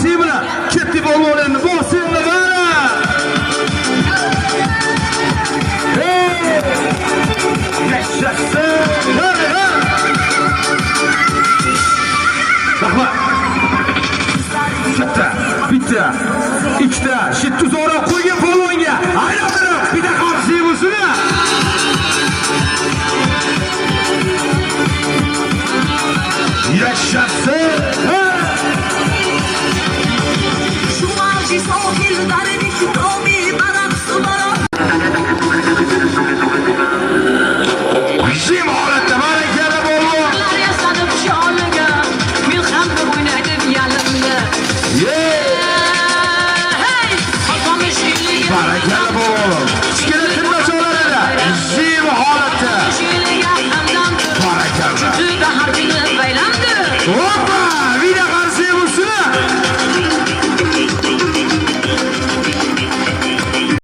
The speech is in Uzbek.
Rossiya bilan ketdi polvonlarni bosinni mana. Yaşasın. Rahmat. Katta, bitta, ikkita, 700 o'roq